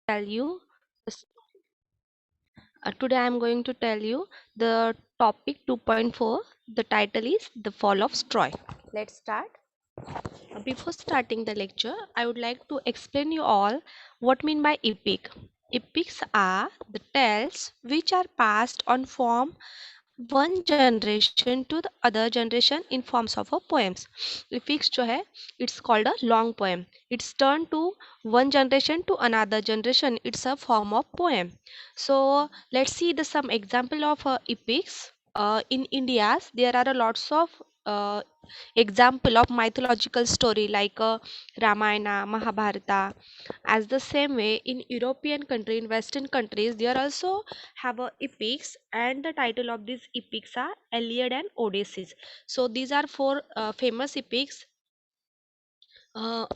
tell you today I am going to tell you the topic 2.4. The title is The Fall of Troy. Let's start. Before starting the lecture, I would like to explain you all what mean by epic. Epics are the tales which are passed on from one generation to the other generation in forms of a poems. Epics जो है it's called a long poem. It's turned to one generation to another generation. It's a form of poem. So let's see the some example of epics. In India, there are a lots of example of mythological story like Ramayana, Mahabharata. As the same way in European country, in Western countries, they are also have a epics, and the title of these epics are Iliad and Odyssey. So these are four famous epics. Uh,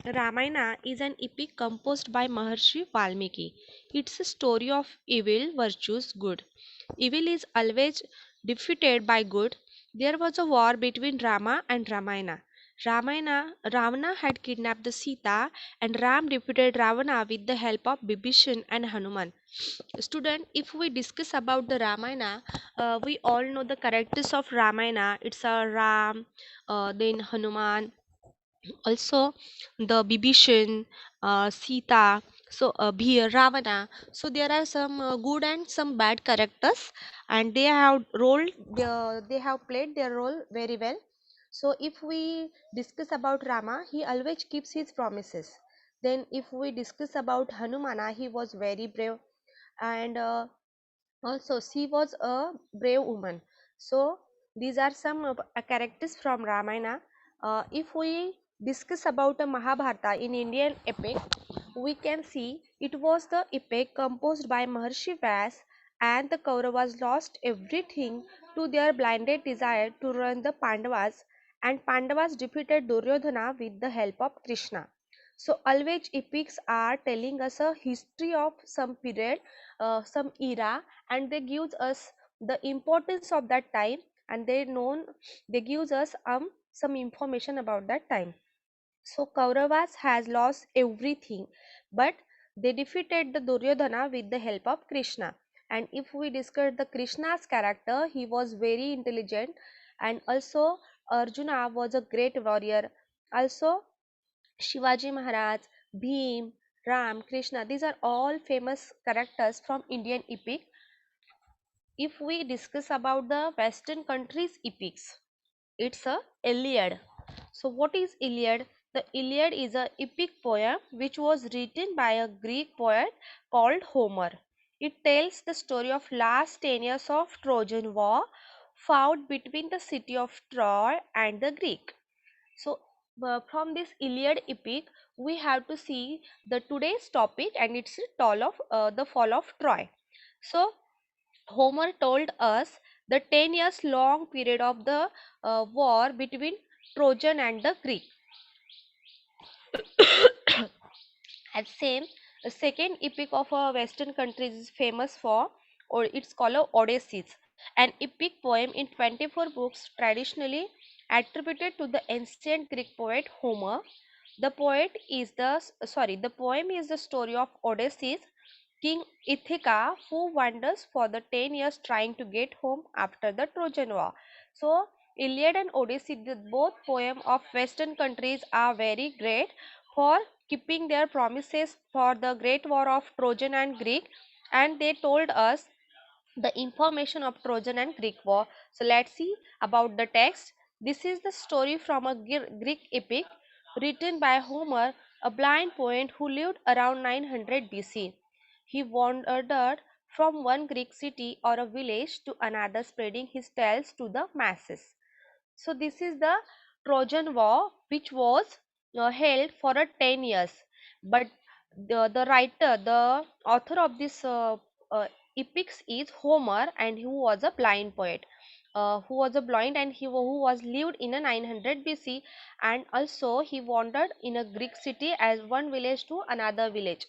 Ramayana is an epic composed by Maharshi Valmiki. It's a story of evil versus good. Evil is always defeated by good. There was a war between Rama and Ramayana. Ravana had kidnapped the Sita, and Ram defeated Ravana with the help of Bibhishan and Hanuman. Student, if we discuss about the Ramayana, we all know the characters of Ramayana. It's a Ram, then Hanuman, also the Bibhishan, Sita, so Ravana. So there are some good and some bad characters, and they have played their role very well. So if we discuss about Rama, he always keeps his promises. Then if we discuss about Hanumana, he was very brave, and also she was a brave woman. So these are some characters from Ramayana. If we discuss about the Mahabharata in Indian epic, we can see it was the epic composed by Maharshi Vyas, and the Kauravas lost everything to their blinded desire to run the Pandavas, and Pandavas defeated Duryodhana with the help of Krishna. So always epics are telling us a history of some period, some era, and they gives us the importance of that time, and they gives us some information about that time. So Kauravas has lost everything, but they defeated the Duryodhana with the help of Krishna. And if we discuss the Krishna's character, he was very intelligent, and also Arjuna was a great warrior. Also Shivaji Maharaj, Bhim, Ram, Krishna, these are all famous characters from Indian epic. If we discuss about the Western countries epics, it's a Iliad. So what is Iliad? The Iliad is a epic poem which was written by a Greek poet called Homer. It tells the story of last 10 years of Trojan War fought between the city of Troy and the Greek. So from this Iliad epic, we have to see the today's topic, and it's the fall of Troy. So Homer told us the 10 years long period of the war between Trojan and the Greek. And same, the second epic of a Western countries is famous for, or it's called a Odyssey, an epic poem in 24 books traditionally attributed to the ancient Greek poet Homer. The poem is the story of Odysseus, King Ithaca, who wanders for the 10 years trying to get home after the Trojan War. So Iliad and Odyssey, the both poem of Western countries, are very great for keeping their promises for the great war of Trojan and Greek, and they told us the information of Trojan and Greek war. So let's see about the text. This is the story from a Greek epic written by Homer, a blind poet who lived around 900 BC. He wandered from one Greek city or a village to another, spreading his tales to the masses. So this is the Trojan War, which was held for a 10 years. But the author of this epics is Homer, and who was a blind poet, who was a blind, and who was lived in a 900 BC, and also he wandered in a Greek city as one village to another village.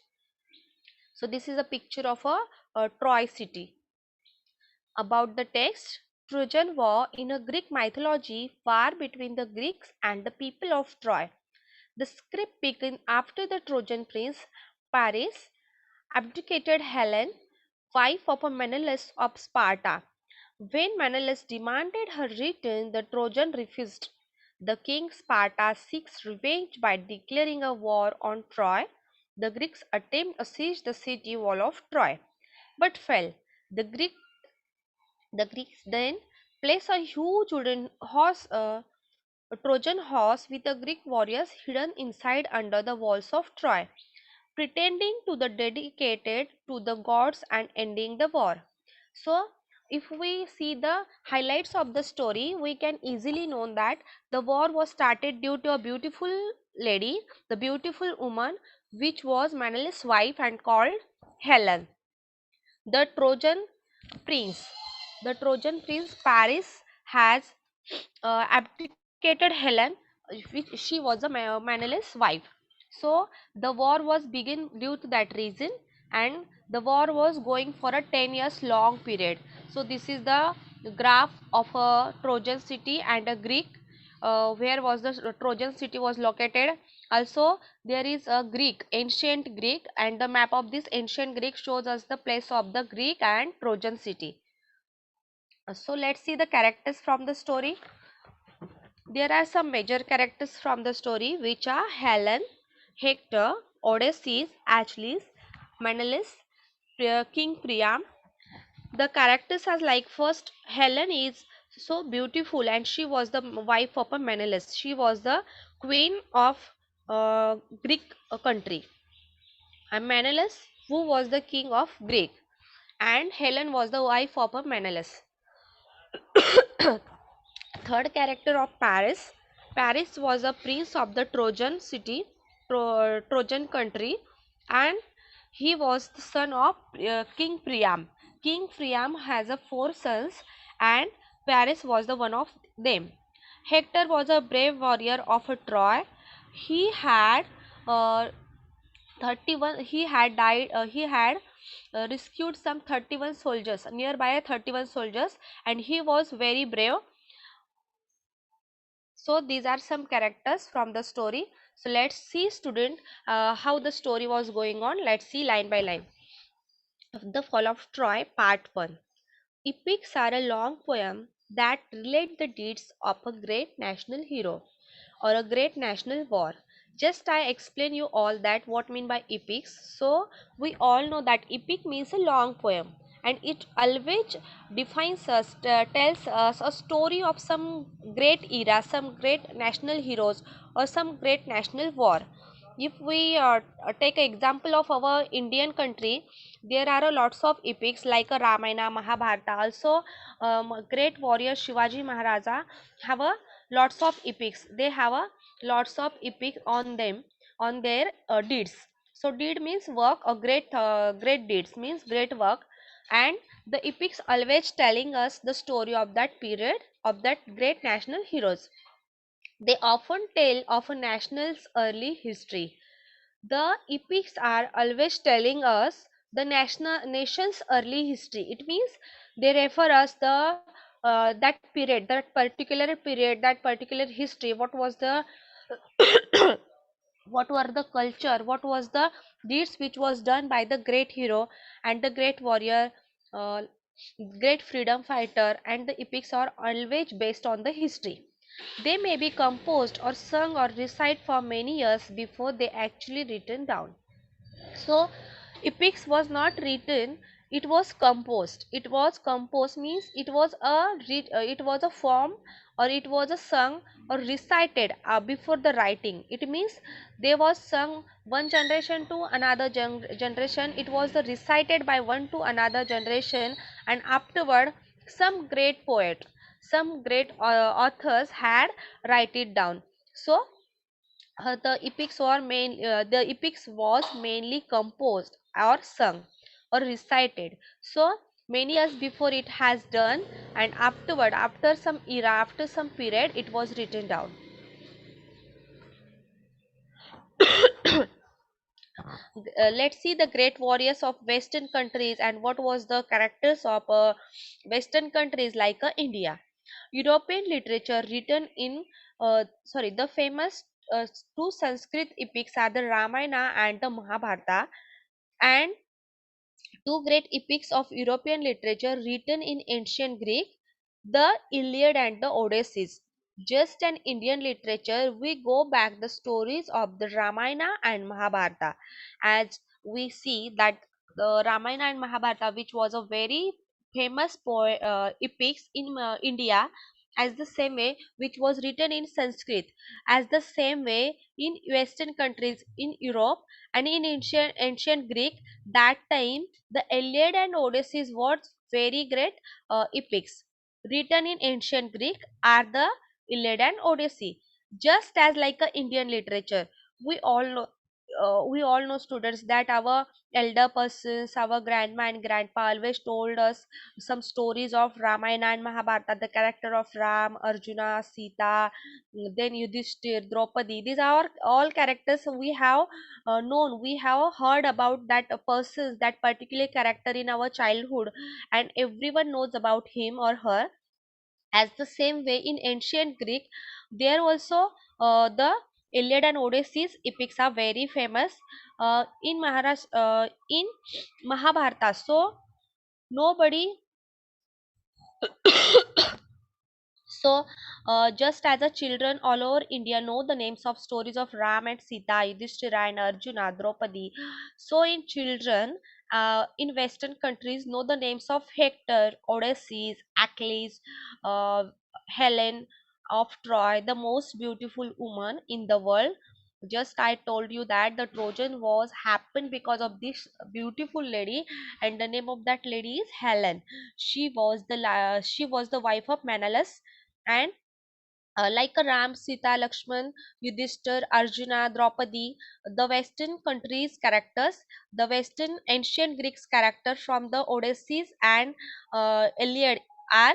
So this is a picture of a Troy city. About the text, Trojan War in a Greek mythology, war between the Greeks and the people of Troy. The script begins after the Trojan prince Paris abdicated Helen, wife of Menelaus of Sparta. When Menelaus demanded her return, the Trojan refused. The king Sparta seeks revenge by declaring a war on Troy. The Greeks attempt to siege the city wall of Troy, but fell. The Greeks then place a huge wooden horse, a Trojan horse with the Greek warriors hidden inside under the walls of Troy, pretending to the dedicated to the gods and ending the war. So if we see the highlights of the story, we can easily know that the war was started due to a beautiful lady, the beautiful woman, which was Menelaus' wife and called Helen. The Trojan prince, the Trojan prince Paris has abdicated Helen, which she was a Menelaus' wife. So the war was begin due to that reason, and the war was going for a 10 years long period. So this is the graph of a Trojan city and a Greek, where was the Trojan city was located. Also there is a Greek, ancient Greek, and the map of this ancient Greek shows us the place of the Greek and Trojan city. So let's see the characters from the story. There are some major characters from the story, which are Helen, Hector, Odysseus, Achilles, Menelaus, King Priam. The characters are like, first Helen is so beautiful and she was the wife of a Menelaus. She was the queen of Greek country, and Menelaus, who was the king of Greek, and Helen was the wife of a Menelaus. Third character of Paris. Paris was a prince of the Trojan city, Trojan country, and he was the son of King Priam. King Priam has four sons, and Paris was the one of them. Hector was a brave warrior of Troy. He had uh, 31. He had died. He had rescued some 31 soldiers, nearby 31 soldiers, and he was very brave. So these are some characters from the story. So let's see, student, how the story was going on. Let's see line by line. The Fall of Troy, part 1. Epics are a long poem that relate the deeds of a great national hero or a great national war. Just I explain you all that what mean by epics. So we all know that epic means a long poem, and it always defines us, tells us a story of some great era, some great national heroes, or some great national war. If we take an example of our Indian country, there are a lots of epics like a Ramayana, Mahabharata. Also, great warrior Shivaji Maharaja have a lots of epics. They have a lots of epic on them, on their deeds. So deed means work, or great deeds means great work, and the epics always telling us the story of that period, of that great national heroes. They often tell of a national's early history. The epics are always telling us the nation's early history. It means they refer us the that period, that particular history. What was the what were the culture? What was the deeds which was done by the great hero and the great warrior, uh, great freedom fighter? And the epics are always based on the history. They may be composed or sung or recite for many years before they actually written down. So epics was not written, it was composed. It was composed means it was it was a form, or it was a sung or recited before the writing. It means they was sung one generation to another generation. It was the recited by one to another generation, and afterward some great poet, some great authors had write it down. So the epics was mainly composed or sung or recited. So many years before it has done, and afterward, after some era, after some period, it was written down. Let's see the great warriors of western countries and what was the characters of western countries like India. European literature written in the famous two Sanskrit epics are the Ramayana and the Mahabharata, and Two great epics of European literature written in ancient Greek, the Iliad and the Odyssey. Just an Indian literature, we go back the stories of the Ramayana and Mahabharata, as we see that the Ramayana and Mahabharata, which was a very famous epics in India, as the same way which was written in Sanskrit, as the same way in Western countries in Europe and in ancient Greek. That time the Iliad and Odyssey were very great epics written in ancient Greek are the Iliad and Odyssey. Just as like a Indian literature, we all know. We all know students that our elder persons, our grandma and grandpa always told us some stories of Ramayana and Mahabharata, the character of Ram, Arjuna, Sita, then Yudhishthir, Draupadi. These are all characters we have known. We have heard about that persons, that particular character in our childhood, and everyone knows about him or her. As the same way in ancient Greek, there also the Iliad and Odyssey epics are very famous in Mahabharata. So nobody So, just as a children all over India know the names of stories of Ram and Sita, Yudhishthira and Arjuna, Draupadi. So, in children in Western countries know the names of Hector, Odysseus, Achilles, uh, Helen of Troy, the most beautiful woman in the world. Just I told you that the Trojan Wars happened because of this beautiful lady, and the name of that lady is Helen. She was the wife of Menelaus, and like a Ram, Sita, Lakshman, Yudhishthir, Arjuna, Draupadi, the Western countries' characters, the Western ancient Greeks' character from the Odysseys and Iliad are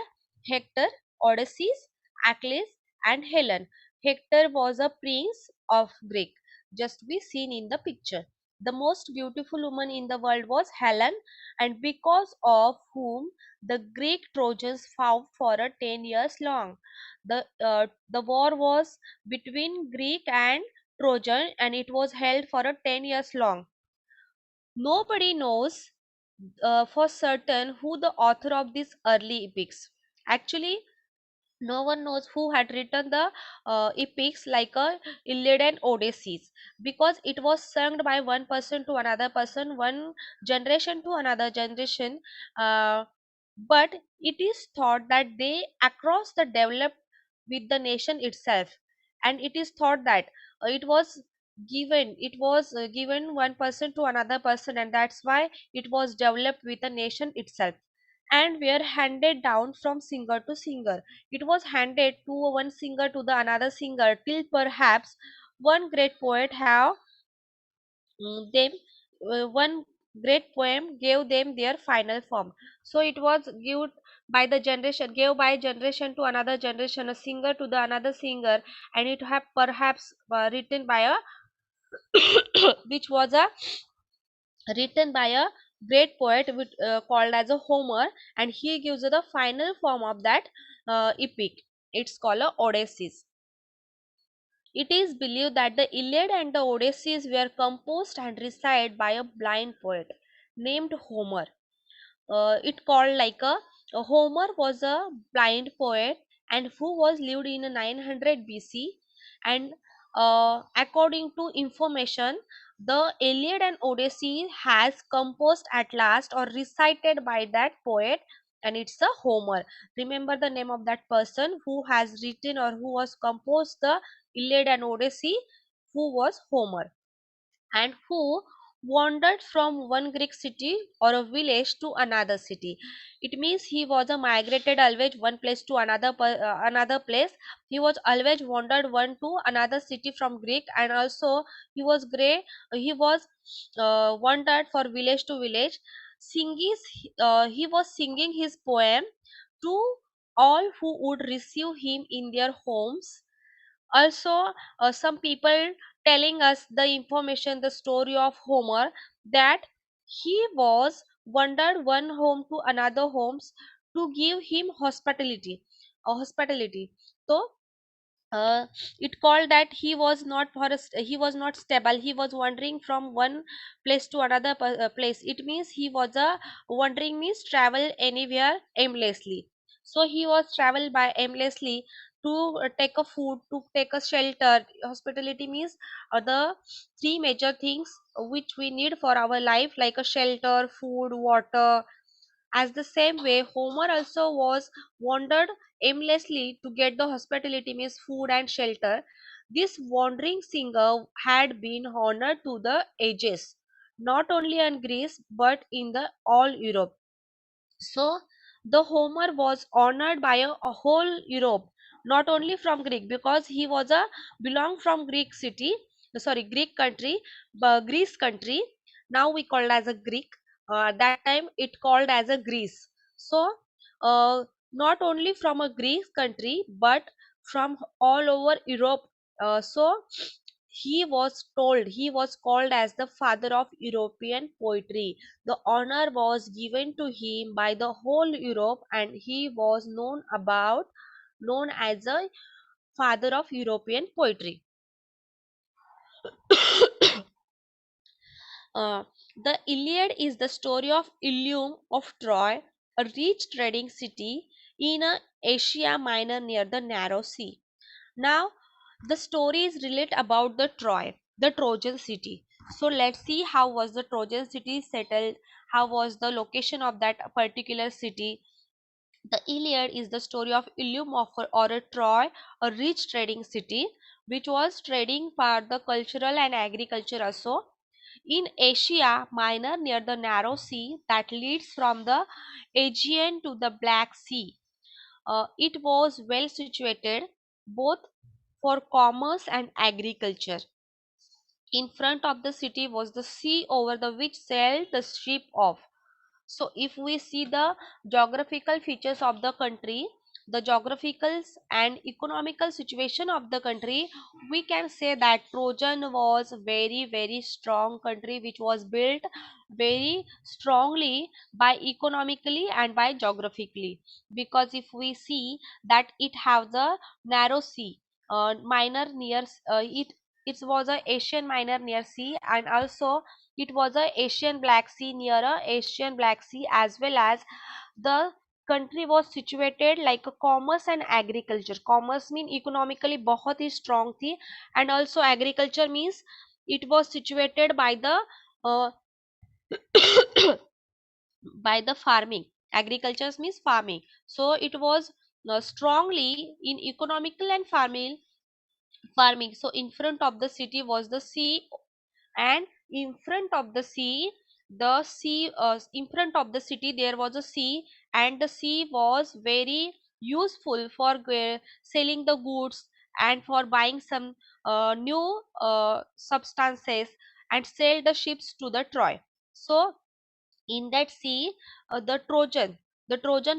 Hector, Odysseus, Achilles, and Helen. Hector was a prince of Greek, just be seen in the picture. The most beautiful woman in the world was Helen, and because of whom the Greek Trojans fought for a 10 years long. The war was between Greek and Trojan, and it was held for a 10 years long. Nobody knows for certain who the author of these early epics. Actually, no one knows who had written the epics like a Iliad and Odysseys, because it was sung by one person to another person, one generation to another generation. Uh, but it is thought that they across the developed with the nation itself, and it is thought that it was given one person to another person, and that's why it was developed with the nation itself, and were handed down from singer to singer. It was handed to one singer to the another singer till perhaps one great poet have them one great poem gave them their final form. So it was given by the generation, gave by generation to another generation, a singer to the another singer, and it have perhaps written by a which was a written by a great poet called as a Homer, and he gives the final form of that epic. It's called a Odyssey. It is believed that the Iliad and the Odyssey were composed and recited by a blind poet named Homer. It called like a Homer was a blind poet and who was lived in 900 BC, and according to information, the Iliad and Odyssey has composed at last or recited by that poet, and it's a Homer. Remember the name of that person who has written or who was composed the Iliad and Odyssey, who was Homer, and who wandered from one Greek city or a village to another city. It means he was a migrated always one place to another place. He was always wandered one to another city from Greek, and also he was great. He was wandered for village to village. He was singing his poem to all who would receive him in their homes. Also, some people telling us the information, the story of Homer, that he was wandered one home to another homes to give him hospitality. So uh, it called that he was not he was not stable. He was wandering from one place to another place. It means he was a wandering means travel anywhere aimlessly. So he was travel by aimlessly to take a food, to take a shelter. Hospitality means the three major things which we need for our life, like a shelter, food, water. As the same way, Homer also was wandered aimlessly to get the hospitality means food and shelter. This wandering singer had been honored to the ages, not only in Greece but in the all Europe. So the Homer was honored by a whole Europe, not only from Greek, because he was a belong from Greek city, sorry, Greek country, Greece country. Now we called as a Greek. That time it called as a Greece. So not only from a Greek country but from all over Europe. So he was called as the father of European poetry. The honor was given to him by the whole Europe, and he was known as a father of European poetry. Uh, the Iliad is the story of Ilium of Troy, a rich trading city in Asia Minor near the Narrow Sea. Now, the stories relate about the Troy, the Trojan city. So let's see how was the Trojan city settled, how was the location of that particular city. The Iliad is the story of Ilium of or a Troy, a rich trading city, which was trading for the cultural and agriculture also in Asia Minor near the narrow sea that leads from the Aegean to the Black Sea. It was well situated both for commerce and agriculture. In front of the city was the sea over the which sailed the ship of. So if we see the geographical features of the country, the geographical and economical situation of the country, we can say that Trojan was very strong country which was built very strongly by economically and by geographically. Because if we see that it have the narrow sea, minor near it was a Asian Minor near sea, and also it was a Asian Black Sea near a Asian Black Sea, as well as the country was situated like a commerce and agriculture. Commerce mean economically बहुत ही strong थी, and also agriculture means it was situated by the uh, by the farming. Agriculture means farming. So it was strongly in economical and farming. So in front of the city was the sea, and in front of the sea in front of the city there was a sea, and the sea was very useful for selling the goods and for buying some new substances and sell the ships to the Troy. So in that sea, the Trojan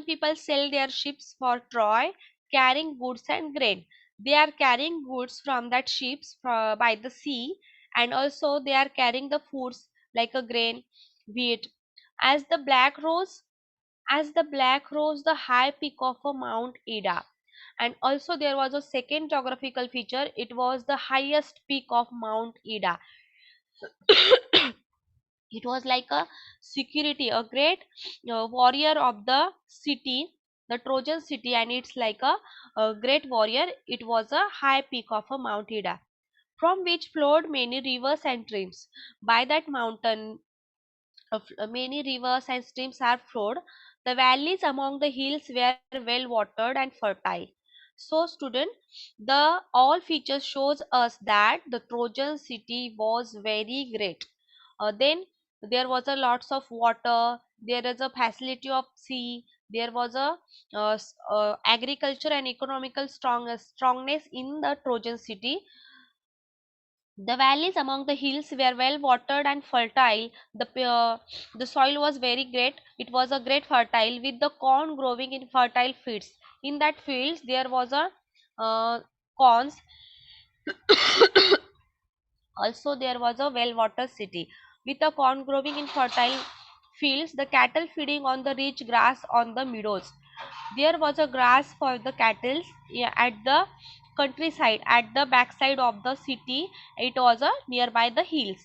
people sell their ships for Troy, carrying goods and grain. They are carrying goods from that ships by the sea, and also they are carrying the foods like a grain, wheat. As the black rose, as the black rose, the high peak of a Mount Ida. And also there was a second geographical feature. It was the highest peak of Mount Ida. It was like a security, a great warrior of the city, the Trojan city, and it's like a great warrior. It was a high peak of a Mount Ida, from which flowed many rivers and streams. By that mountain, many rivers and streams are flowed. The valleys among the hills were well watered and fertile. So, student, the all features shows us that the Trojan city was very great. Then there was a lots of water. There is a facility of sea. There was a agriculture and economical strongness in the Trojan city. The valleys among the hills were well watered and fertile. The soil was very great. It was a great fertile with the corn growing in fertile fields. In that fields there was a corns. Also there was a well watered city with the corn growing in fertile fields. The cattle feeding on the rich grass on the meadows. There was a grass for the cattle, yeah, at the countryside, at the backside of the city. It was nearby the hills,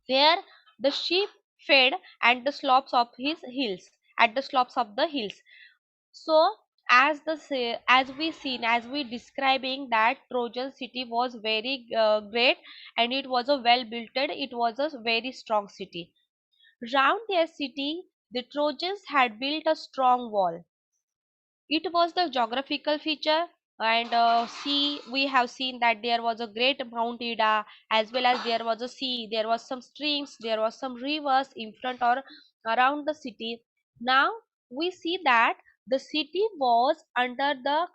where the sheep fed at the slopes of his hills, at the slopes of the hills. So as we seen, as we describing that Trojan city was very great, and it was a well built, it was a very strong city. Round their city the Trojans had built a strong wall. It was the geographical feature, and sea, we have seen that there was a great Mount Ida, as well as there was a sea, there was some streams, there was some rivers in front or around the city. Now we see that the city was under the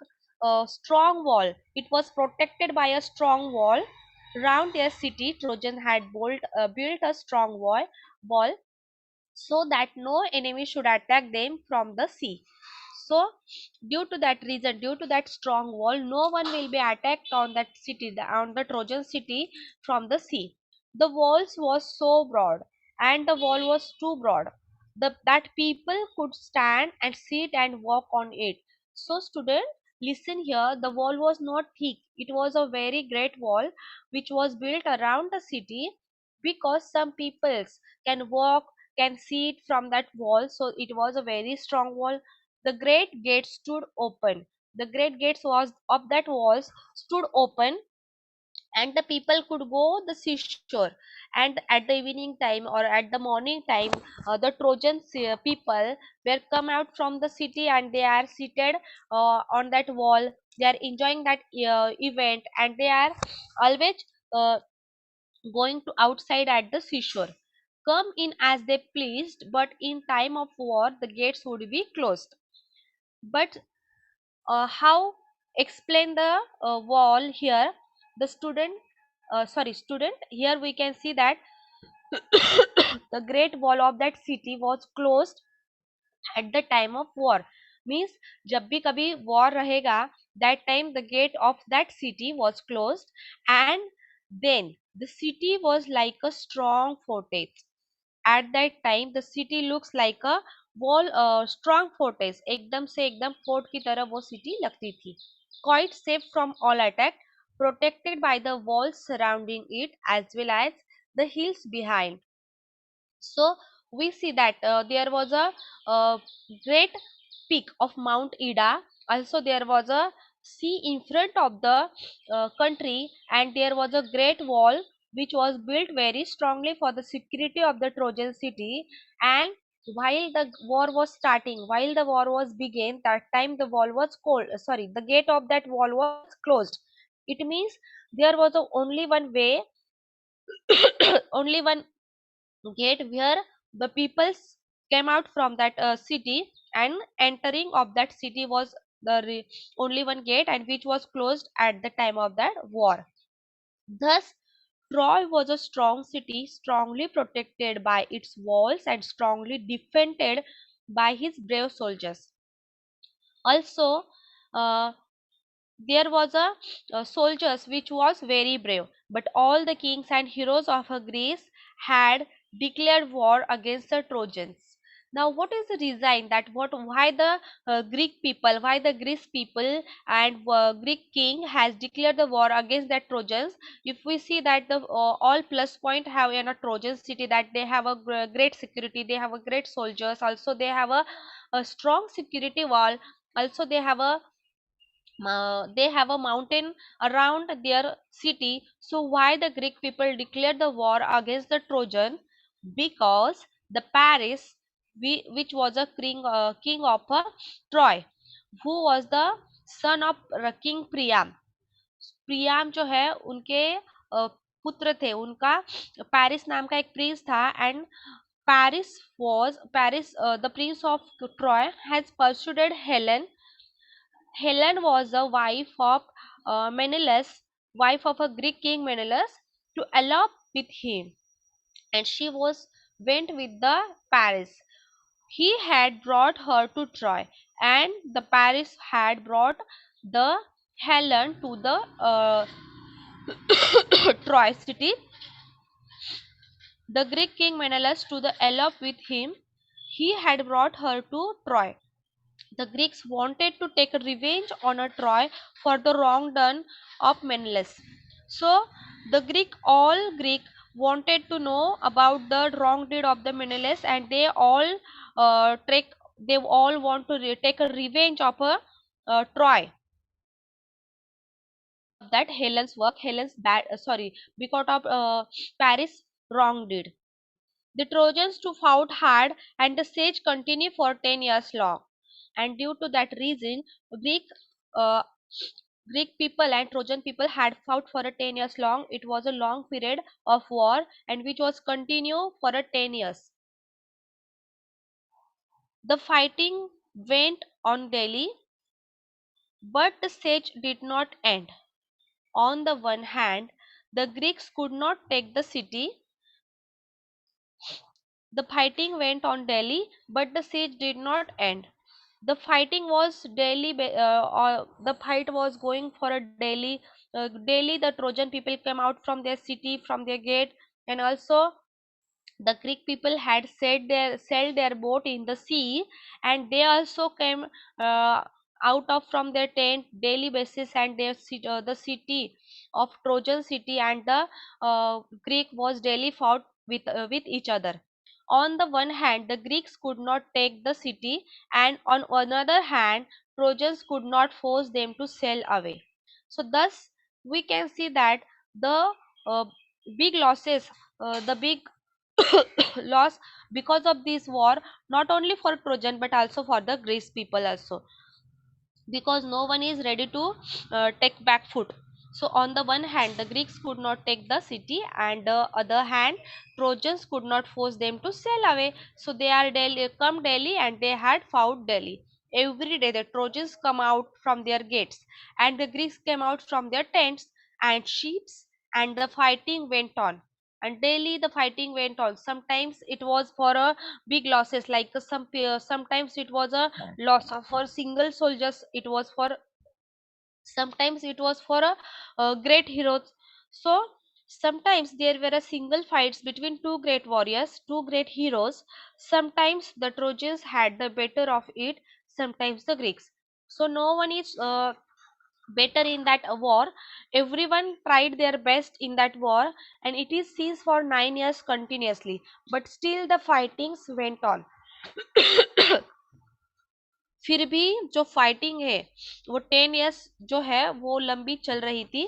strong wall. It was protected by a strong wall. Round their city Trojan had built a strong wall, so that no enemy should attack them from the sea. So due to that reason, due to that strong wall, no one will be attacked on that city, on the Trojan city, from the sea. The walls was so broad, and the wall was too broad, that people could stand and sit and walk on it. So student, listen here, the wall was not thick, it was a very great wall which was built around the city, because some peoples can walk, can see it from that wall. So it was a very strong wall. The great gates stood open. The great gates was of that walls stood open, and the people could go the seashore. And at the evening time or at the morning time, the Trojan people were come out from the city, and they are seated on that wall. They are enjoying that event, and they are always uh, going to outside at the seashore, come in as they pleased. But in time of war the gates would be closed. But how explain the wall here? The student, sorry student, here we can see that the great wall of that city was closed at the time of war. Means जब भी कभी war रहेगा, that time the gate of that city was closed, and then the city was like a strong fortress. At that time the city looks like a wall, strong fortress, एकदम से एकदम fort की तरह वो city लगती थी. Quite safe from all attack, protected by the walls surrounding it as well as the hills behind. So we see that there was a great peak of Mount Ida. Also there was a sea in front of the country, and there was a great wall which was built very strongly for the security of the Trojan city. And while the war was starting, while the war was began, that time the wall was cold. Sorry, the gate of that wall was closed. It means there was only one way, only one gate where the peoples came out from that city, and entering of that city was the only one gate, and which was closed at the time of that war. Thus Troy was a strong city, strongly protected by its walls and strongly defended by his brave soldiers. Also, uh, there was a soldiers which was very brave, but all the kings and heroes of Greece had declared war against the Trojans. Now what is the reason that what why the Greek people, why the Greece people and Greek king has declared the war against that Trojans? If we see that the all plus point have in a Trojan city, that they have a great security, they have a great soldiers, also they have a strong security wall, also they have a mountain around their city. So why the Greek people declared the war against the Trojan? Because the Paris, which was a king of Troy, who was the son of king Priam. Priam जो है उनके पुत्र थे, उनका Paris नाम का एक Prince था. And Paris, the prince of Troy, has persuaded Helen. Helen was the wife of Menelaus, wife of a Greek king Menelaus, to elope with him, and she was went with the Paris. He had brought her to Troy, and the Paris had brought the Helen to the Troy city. The Greek king Menelaus to the elope with him. He had brought her to Troy. The Greeks wanted to take revenge on a Troy for the wrong done of Menelaus. So the all Greek wanted to know about the wrong deed of the Menelaus, and they all want to take a revenge of a Troy. That Helen's work, Helen's because of Paris wrong deed. The Trojans too fought hard, and the siege continued for 10 years long. And due to that reason, Greek uh, Greek people and Trojan people had fought for a 10 years long. It was a long period of war, and which was continue for a 10 years. The fighting went on daily, but the siege did not end. On the one hand, the Greeks could not take the city. The fighting went on daily, but the siege did not end. The fighting was daily, or the fight was going for a daily. Daily, the Trojan people came out from their city, from their gate, and also the Greek people had sailed their boat in the sea, and they also came uh, out of from their tent daily basis, and the city of Trojan city and the Greek was daily fought with each other. On the one hand, the Greeks could not take the city, and on another hand, Trojans could not force them to sail away. So thus we can see that the big losses, the big loss because of this war, not only for Trojan but also for the Greece people also, because no one is ready to take back foot. So on the one hand, the Greeks could not take the city, and the other hand, Trojans could not force them to sail away. So they are come daily, and they had fought daily. Every day the Trojans come out from their gates, and the Greeks came out from their tents and ships, and the fighting went on. And daily the fighting went on. Sometimes it was for a big losses, like sometimes it was a loss of for single soldiers, it was for sometimes it was for a great heroes. So sometimes there were a single fights between two great warriors, two great heroes. Sometimes the Trojans had the better of it, sometimes the Greeks. So no one is better in that war. Everyone tried their best in that war, and it is ceased for 9 years continuously, but still the fightings went on. फिर भी जो fighting है वो 10 years जो है वो लंबी चल रही थी.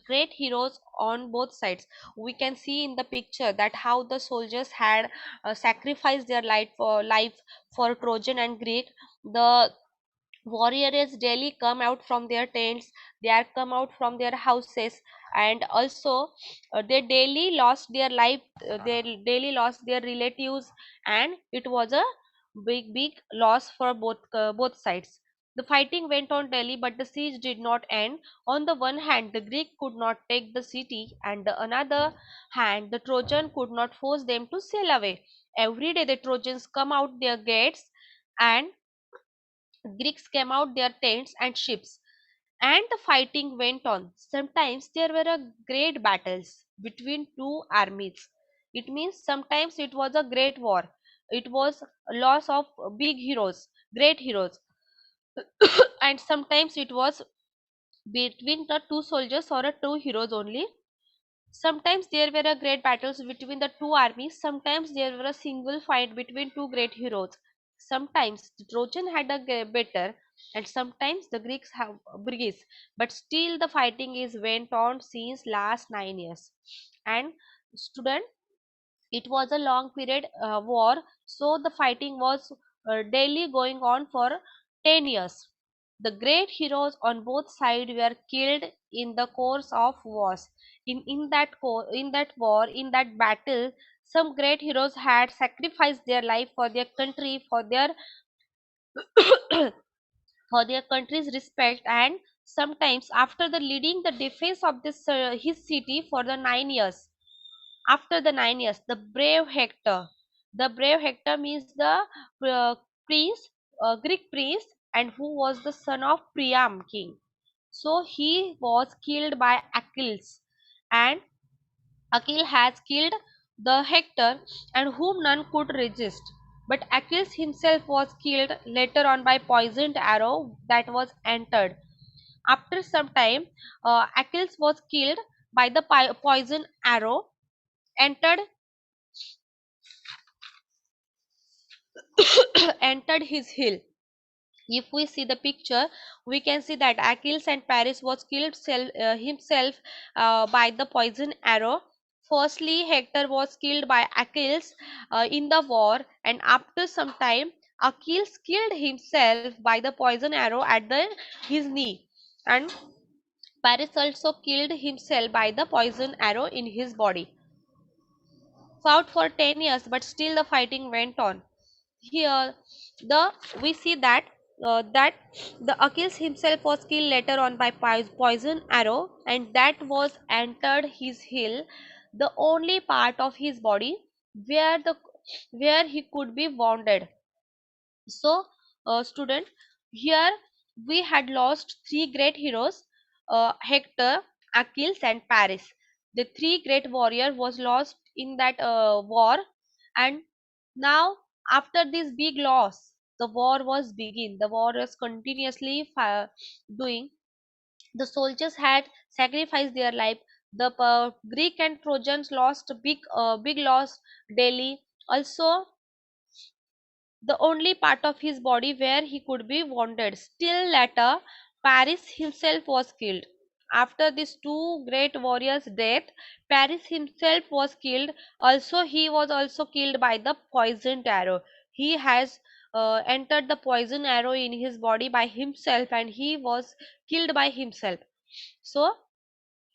Great heroes on both sides. We can see in the picture that how the soldiers had sacrificed their life for Trojan and Greek. The warriors daily come out from their tents, they are come out from their houses, and also they daily lost their life, they daily lost their relatives, and it was a big loss for both sides. The fighting went on daily, but the siege did not end. On the one hand, the Greek could not take the city, and the another hand, the Trojan could not force them to sail away. Every day the Trojans come out their gates, and Greeks came out their tents and ships, and the fighting went on. Sometimes there were great battles between two armies. It means sometimes it was a great war. It was a loss of big heroes, great heroes, and sometimes it was between the two soldiers or two heroes only. Sometimes there were a great battles between the two armies. Sometimes there were a single fight between two great heroes. Sometimes the Trojan had a better, and sometimes the Greeks have Greece. But still, the fighting is went on since last 9 years. And student, it was a long period war, so the fighting was daily going on for 10 years. The great heroes on both sides were killed in the course of wars. In that war, in that battle, some great heroes had sacrificed their life for their country, for their for their country's respect, and sometimes after the leading the defense of this his city for the 9 years. After the 9 years, the brave Hector means the prince, Greek prince, and who was the son of Priam king. So he was killed by Achilles, and Achilles has killed the Hector, and whom none could resist. But Achilles himself was killed later on by poisoned arrow that was entered. After some time, Achilles was killed by the poison arrow entered entered his heel. If we see the picture, we can see that Achilles and Paris was killed himself by the poison arrow. Firstly, Hector was killed by Achilles in the war, and after some time, Achilles killed himself by the poison arrow at his knee, and Paris also killed himself by the poison arrow in his body. Fought for 10 years, but still the fighting went on. Here the we see that the Achilles himself was killed later on by poison arrow, and that was entered his heel, the only part of his body where the where he could be wounded. So, student, here we had lost three great heroes, Hector, Achilles, and Paris. The three great warrior was lost in that war, and now after this big loss, the war was begin. The war was continuously doing. The soldiers had sacrificed their life. The Greek and Trojans lost big loss daily. Also, the only part of his body where he could be wounded. Still later, Paris himself was killed. After these two great warriors' death, Paris himself was killed. Also, he was also killed by the poisoned arrow. He has entered the poison arrow in his body by himself, and he was killed by himself. So,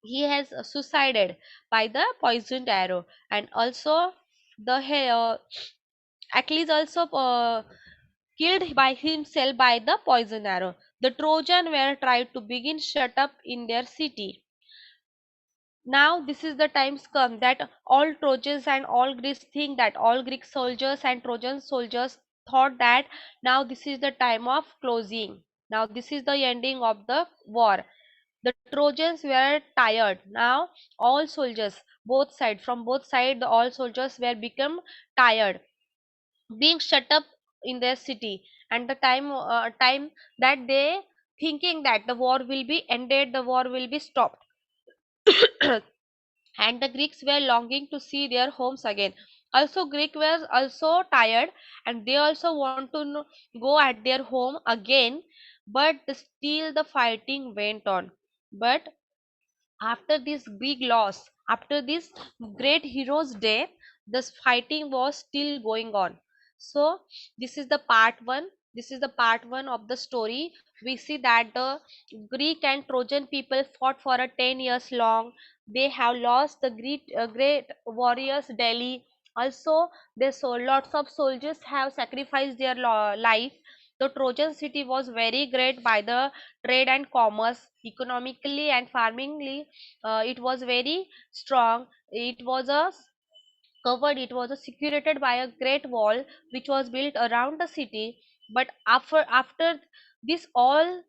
he has suicided by the poisoned arrow, and also the Achilles also killed by himself by the poison arrow. The Trojan were tried to begin shut up in their city. Now this is the times come that all Trojans and all Greeks think that all Greek soldiers and Trojan soldiers thought that now this is the time of closing. Now this is the ending of the war. The Trojans were tired. Now all soldiers, both sides, from both sides, the all soldiers were become tired, being shut up in their city, and the time that they thinking that the war will be ended, the war will be stopped. And the Greeks were longing to see their homes again. Also Greek was also tired, and they also want to go at their home again, but still the fighting went on. But after this big loss, after this great hero's death, this fighting was still going on. So this is the part one. This is the part one of the story. We see that the Greek and Trojan people fought for a 10 years long. They have lost the great warriors Delhi. Also, they saw lots of soldiers have sacrificed their life. The Trojan city was very great by the trade and commerce, economically and farmingly. It was very strong. It was a covered, it was a securated by a great wall which was built around the city. But after this all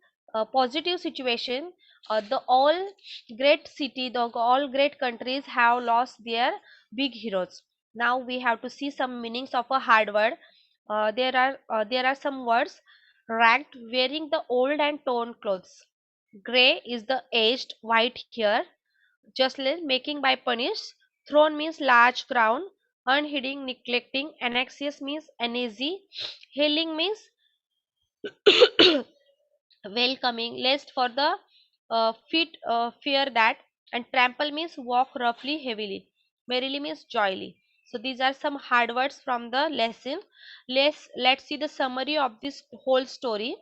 positive situation, the all great city, the all great countries have lost their big heroes. Now we have to see some meanings of a hard word. There are some words: ragged, wearing the old and torn clothes; gray is the aged white hair; justly making by punish; throne means large crown; unheeding, neglecting; anxious means uneasy; hailing means welcoming, lest for the feet fear that; and trample means walk roughly, heavily; merrily means joyly. So these are some hard words from the lesson. Let's see the summary of this whole story.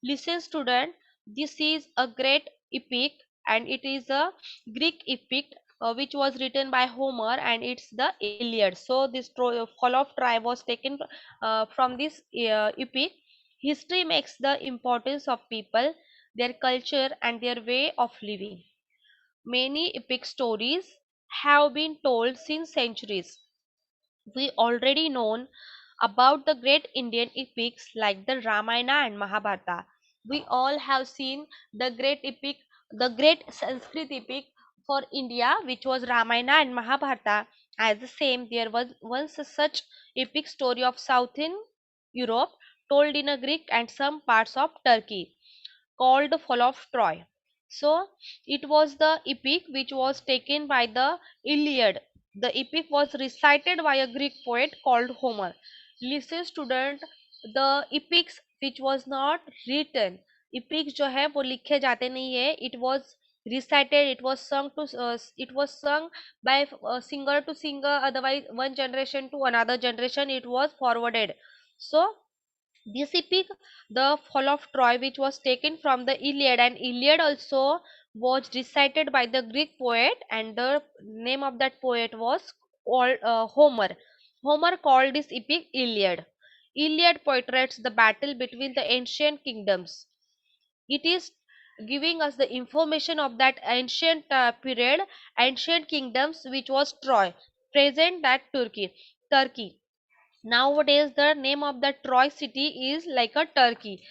Listen, student, this is a great epic, and it is a Greek epic which was written by Homer, and it's the Iliad. So, this fall of Troy was taken from this epic. History makes the importance of people, their culture, and their way of living. Many epic stories have been told since centuries. We already know about the great Indian epics like the Ramayana and Mahabharata. We all have seen the great epic, the great Sanskrit epic for India, which was Ramayana and Mahabharata. As the same, there was once a such epic story of southern Europe told in a Greek and some parts of Turkey, called the Fall of Troy. So it was the epic which was taken by the Iliad. The epic was recited by a Greek poet called Homer. Listen student, the epics which was not written, epics जो है वो लिखे जाते नहीं है, it was recited, it was sung by singer to singer, otherwise one generation to another generation it was forwarded. So this epic, the Fall of Troy, which was taken from the Iliad, and Iliad also was recited by the Greek poet, and the name of that poet was called Homer. Homer called this epic Iliad. Iliad portrays the battle between the ancient kingdoms. It is giving us the information of that ancient period, ancient kingdoms, which was Troy, present that Turkey. Nowadays, the name of the Troy city is like a Turkey,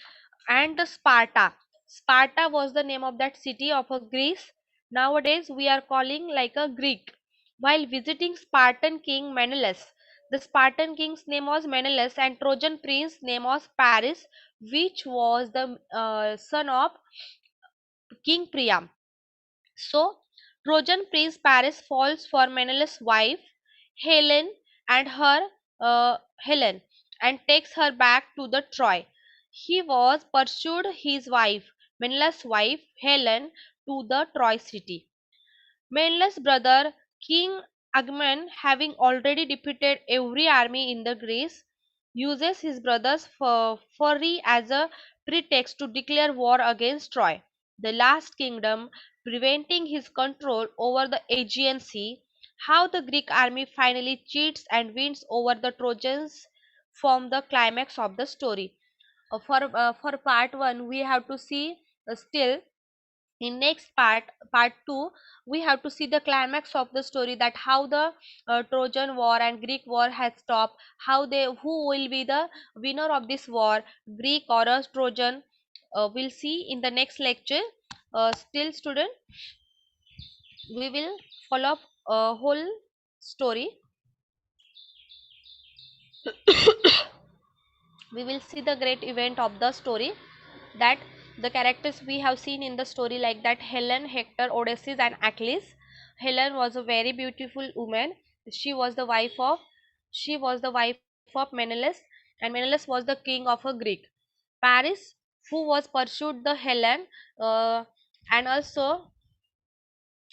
and the Sparta. Sparta was the name of that city of a Greece. Nowadays, we are calling like a Greek. While visiting Spartan king Menelaus, the Spartan king's name was Menelaus, and Trojan prince name was Paris, which was the son of King Priam. So, Trojan prince Paris falls for Menelaus' wife, Helen, and her Helen, and takes her back to the Troy. He was pursued his wife, Menelaus' wife, Helen, to the Troy city. Menelaus' brother, King Agamemnon, having already defeated every army in the Greece, uses his brother's fury as a pretext to declare war against Troy, the last kingdom, preventing his control over the Aegean Sea. How the Greek army finally cheats and wins over the Trojans form the climax of the story. For part 1, we have to see still in next part 2, we have to see the climax of the story, that how the Trojan war and Greek war has stopped, how they, who will be the winner of this war, Greek or a Trojan. We'll see in the next lecture. Still student, we will follow up a whole story. We will see the great event of the story, that the characters we have seen in the story, like that Helen, Hector, Odysseus, and Achilles. Helen was a very beautiful woman. She was the wife of Menelaus, and Menelaus was the king of a Greek. Paris, who was pursued the Helen, and also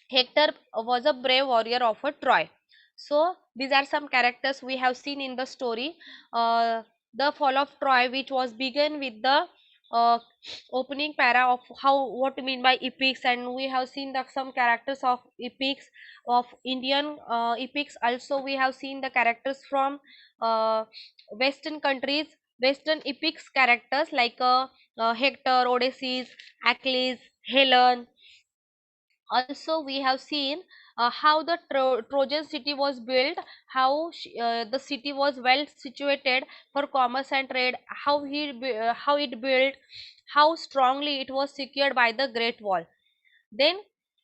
Hector was a brave warrior of a Troy. So these are some characters we have seen in the story. The fall of Troy, which was begun with the uh, opening para of how what we mean by epics, and we have seen the some characters of epics of Indian epics. Also, we have seen the characters from uh, Western countries, Western epics characters like Hector, Odysseus, Achilles, Helen. Also we have seen how the Trojan city was built, how the city was well situated for commerce and trade, how it built, how strongly it was secured by the Great Wall. Then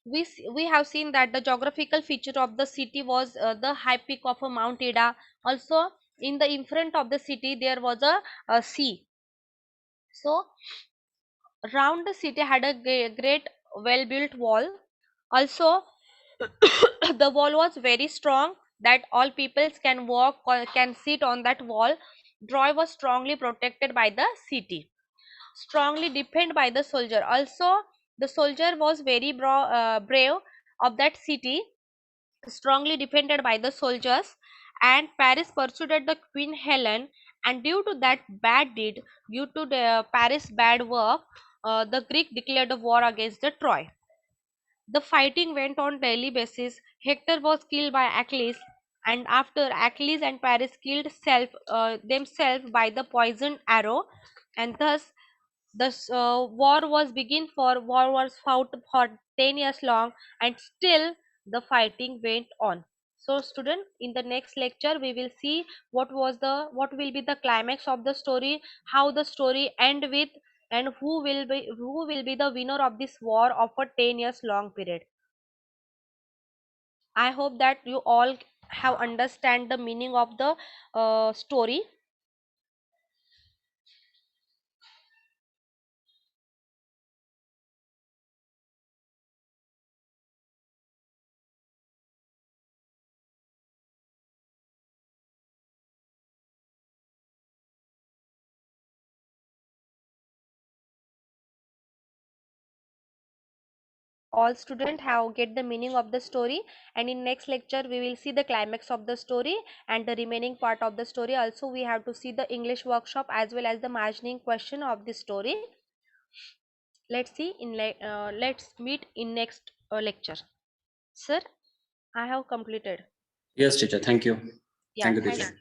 we have seen that the geographical feature of the city was the high peak of a Mount Ida. Also, in the in front of the city there was a sea. So round the city had a great well built wall. Also, the wall was very strong, that all peoples can walk or can sit on that wall. Troy was strongly protected by the city, strongly defended by the soldier. Also, the soldier was very brave of that city, strongly defended by the soldiers. And Paris pursued the Queen Helen, and due to that bad deed, due to the Paris bad work, the Greek declared a war against the Troy. The fighting went on daily basis. Hector was killed by Achilles, and after Achilles and Paris killed themselves by the poisoned arrow, and thus the war was fought for 10 years long, and still the fighting went on. So student, in the next lecture we will see what will be the climax of the story, how the story end with, and who will be the winner of this war of a 10 years long period. I hope that you all have understand the meaning of the story? All students have get the meaning of the story, and in next lecture we will see the climax of the story and the remaining part of the story. Also we have to see the English workshop as well as the margining question of the story. Let's see in let's meet in next lecture. Sir, I have completed. Yes, teacher. Thank you. Yeah, Thank you, thank teacher.